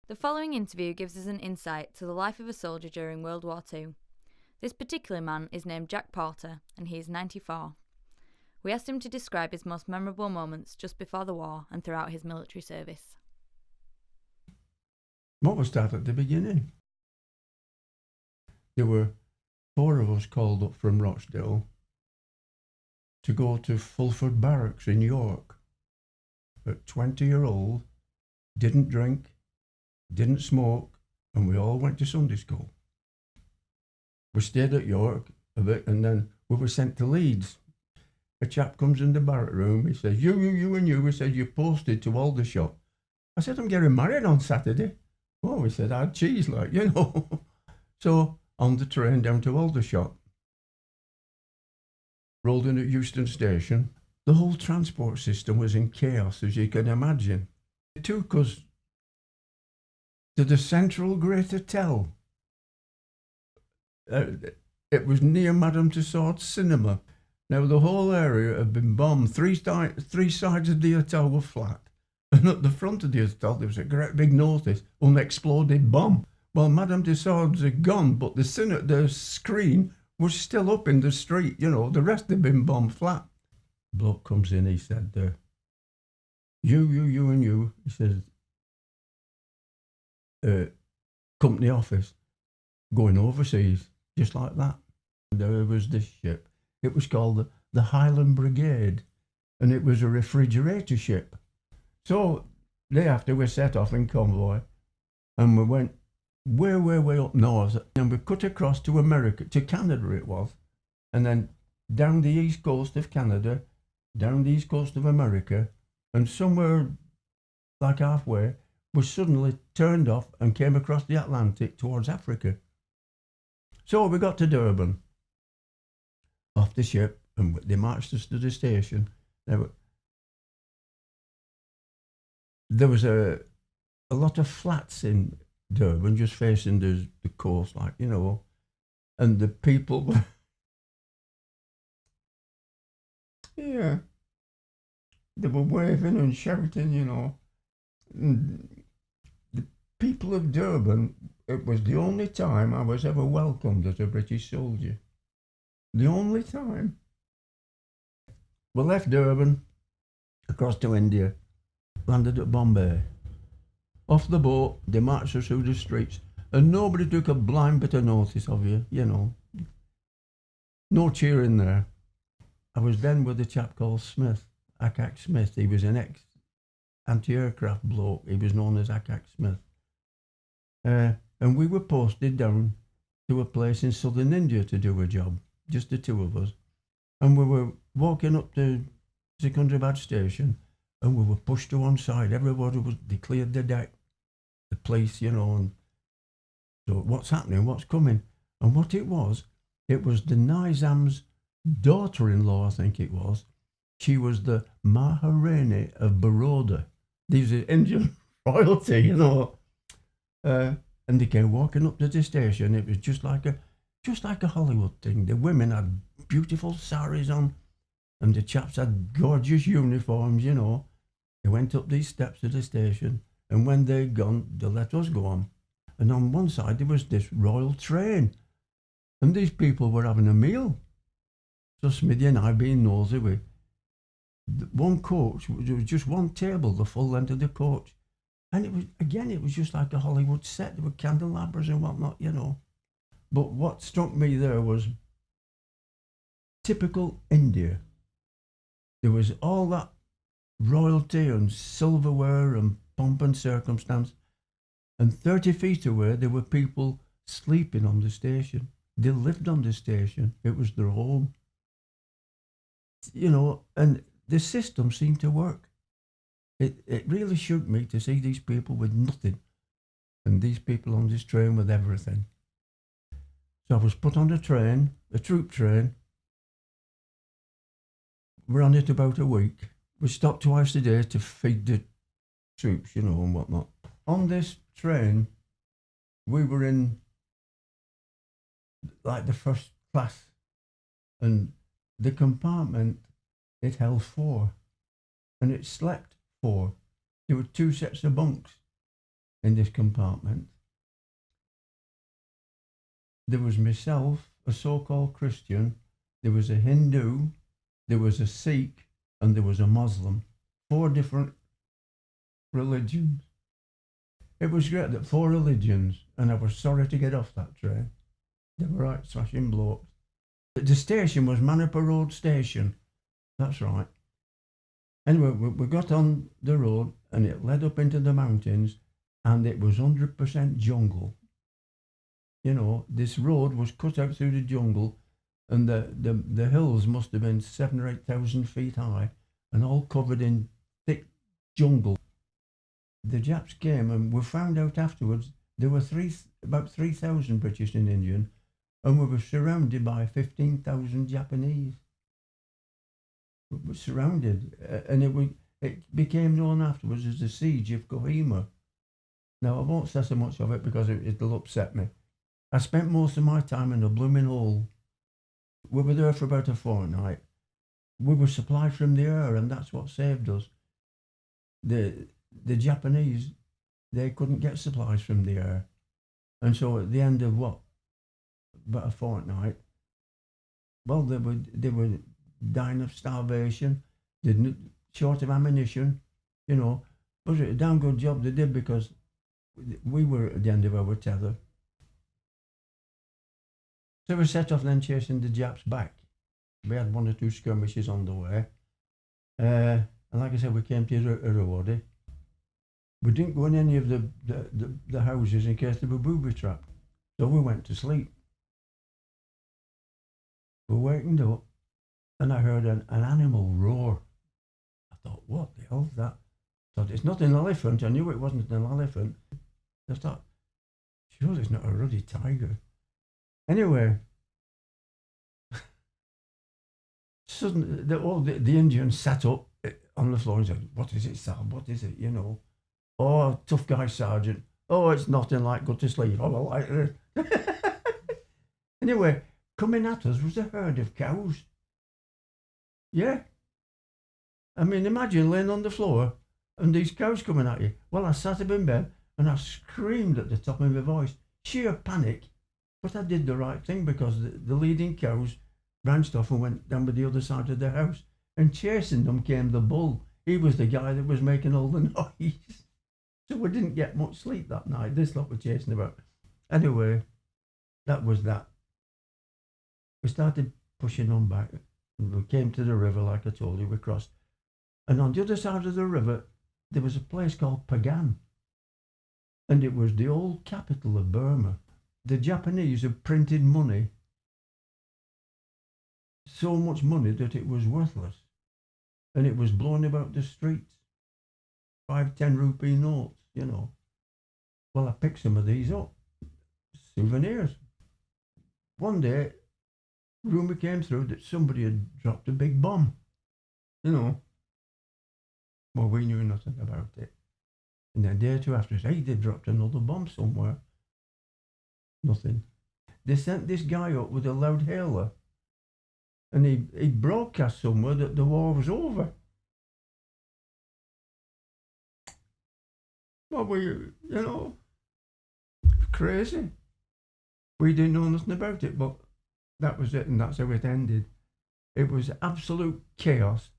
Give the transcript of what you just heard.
The following interview gives us an insight to the life of a soldier during World War II. This particular man is named Jack Porter, and he is 94. We asked him to describe his most memorable moments just before the war and throughout his military service. What was that at the beginning? There were 4 of us called up from Rochdale to go to Fulford Barracks in York. At 20-year-old, didn't drink, didn't smoke, and we all went to Sunday school. We stayed at York a bit, and then we were sent to Leeds. A chap comes in the barrack room, he says, you and you, he says, you're posted to Aldershot. I said, I'm getting married on Saturday. Oh, he said, I had cheese, like, you know. So, on the train down to Aldershot. Rolled in at Euston Station. The whole transport system was in chaos, as you can imagine. It took us to the Central Great Hotel. It was near Madame Tussauds Cinema. Now, the whole area had been bombed. Three sides of the hotel were flat. And at the front of the hotel, there was a great big notice, unexploded bomb. Well, Madame Tussauds had gone, but the screen was still up in the street, you know. The rest had been bombed flat. Bloke comes in, he said, you and you, he says, company office, going overseas, just like that. There was this ship. It was called the Highland Brigade, and it was a refrigerator ship. So, day after, we set off in convoy, and we went way up north, and we cut across to America, to Canada it was, and then down the east coast of Canada, down the east coast of America, and somewhere like halfway, we suddenly turned off and came across the Atlantic towards Africa. So we got to Durban, off the ship, and they marched us to the station. There was a lot of flats in Durban, just facing the coast, like, you know, and the people were, yeah, they were waving and shouting, you know. And the people of Durban, it was the only time I was ever welcomed as a British soldier. The only time. We left Durban, across to India, landed at Bombay. Off the boat, they marched us through the streets, and nobody took a blind bit of notice of you, you know. No cheering there. I was then with a chap called Smith, Akak Smith. He was an ex-anti-aircraft bloke. He was known as Akak Smith. And we were posted down to a place in southern India to do a job, just the 2 of us. And we were walking up to Secunderabad station, and we were pushed to one side. Everybody they cleared the deck, the police, you know, and so what's happening, what's coming? And what it was the Nizam's daughter-in-law, I think it was. She was the Maharani of Baroda. These are Indian royalty, you know. And they came walking up to the station. It was just like a Hollywood thing. The women had beautiful saris on, and the chaps had gorgeous uniforms, you know. They went up these steps of the station, and when they'd gone, they let us go on. And on one side, there was this royal train, and these people were having a meal. So Smithy and I, being nosy, one coach, there was just one table, the full length of the coach. And it was just like a Hollywood set. There were candelabras and whatnot, you know. But what struck me there was typical India. There was all that royalty and silverware and pomp and circumstance. And 30 feet away, there were people sleeping on the station. They lived on the station. It was their home. You know, and the system seemed to work. It really shook me to see these people with nothing, and these people on this train with everything. So I was put on a train, a troop train. We're on it about a week. We stopped twice a day to feed the troops, you know, and whatnot. On this train, we were in like the first class, and the compartment, it held 4, and it slept 4. There were 2 sets of bunks in this compartment. There was myself, a so-called Christian, there was a Hindu, there was a Sikh, and there was a Muslim. 4 different religions. It was great that 4 religions, and I was sorry to get off that train. They were right smashing blokes. The station was Manipur Road Station. That's right. Anyway, we got on the road, and it led up into the mountains, and it was 100% jungle. You know, this road was cut out through the jungle, and the hills must have been 7,000 or 8,000 feet high, and all covered in thick jungle. The Japs came, and we found out afterwards there were about 3,000 British and Indian, and we were surrounded by 15,000 Japanese. We were surrounded, and it became known afterwards as the Siege of Kohima. Now, I won't say so much of it because it'll upset me. I spent most of my time in a blooming hole. We were there for about a fortnight. We were supplied from the air, and that's what saved us. The Japanese, they couldn't get supplies from the air. And so at the end of about a fortnight, well, they were dying of starvation, short of ammunition, you know. It was a damn good job they did because we were at the end of our tether. So we set off then chasing the Japs back. We had 1 or 2 skirmishes on the way. And like I said, we came to Irrawaddy. We didn't go in any of the houses in case they were booby trapped. So we went to sleep. We wakened up and I heard an animal roar. I thought, what the hell's that? I thought, it's not an elephant. I knew it wasn't an elephant. I thought, surely it's not a ruddy tiger. Anyway, suddenly the Indian sat up on the floor and said, what is it, Sam? What is it, you know? Oh, tough guy, Sergeant. Oh, it's nothing like go to sleep. Oh, I like it. Anyway, coming at us was a herd of cows. Yeah. I mean, imagine laying on the floor and these cows coming at you. Well, I sat up in bed and I screamed at the top of my voice. Sheer panic. But I did the right thing because the leading cows branched off and went down by the other side of the house. And chasing them came the bull. He was the guy that was making all the noise. So we didn't get much sleep that night. This lot were chasing about. Anyway, that was that. We started pushing on back. We came to the river, like I told you, we crossed. And on the other side of the river, there was a place called Pagan. And it was the old capital of Burma. The Japanese had printed money, so much money that it was worthless. And it was blown about the streets. 5, 10 rupee notes, you know. Well, I picked some of these up. Souvenirs. One day, rumour came through that somebody had dropped a big bomb. You know. Well, we knew nothing about it. And then a day or 2 after, hey, they dropped another bomb somewhere. Nothing. They sent this guy up with a loud hailer. And he broadcast somewhere that the war was over. Well, you know, crazy. We didn't know nothing about it, but that was it, and that's how it ended. It was absolute chaos.